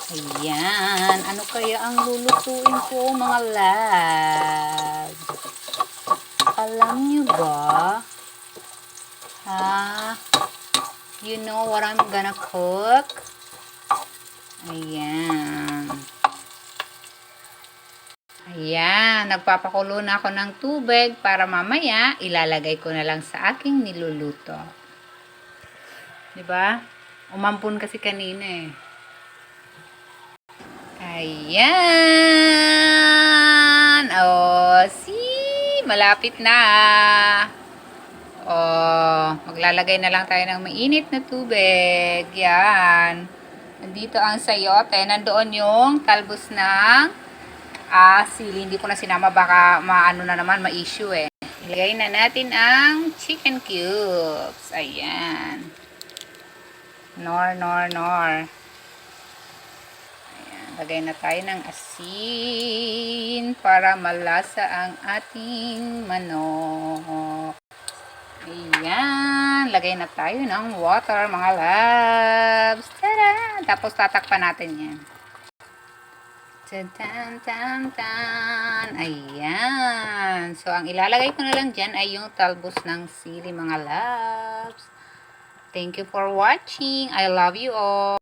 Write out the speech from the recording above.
Ayan. Ano kaya ang lulutuin ko, mga loves? Alam nyo ba? Ha? You know what I'm gonna cook? Ayan. Ayan. Nagpapakulo na ako ng tubig para mamaya ilalagay ko na lang sa aking niluluto. Diba? Umampun kasi kanina eh. Ayan. Oh, see? Malapit na. Oh, maglalagay na lang tayo ng mainit na tubig. Yan. Nandito ang sayote. Nandoon yung talbos ng sili. Hindi ko na sinama. Baka maano na naman, ma-issue eh. Ilagay na natin ang chicken cubes. Ayan. Nor. Ayan. Lagay na tayo ng asin para malasa ang ating manok. Ayan. Lagay na tayo ng water, mga loves. Tada! Tapos tatakpan natin yan. Tan. Ayan. So, ang ilalagay ko na lang dyan ay yung talbos ng sili, mga loves. Thank you for watching. I love you all.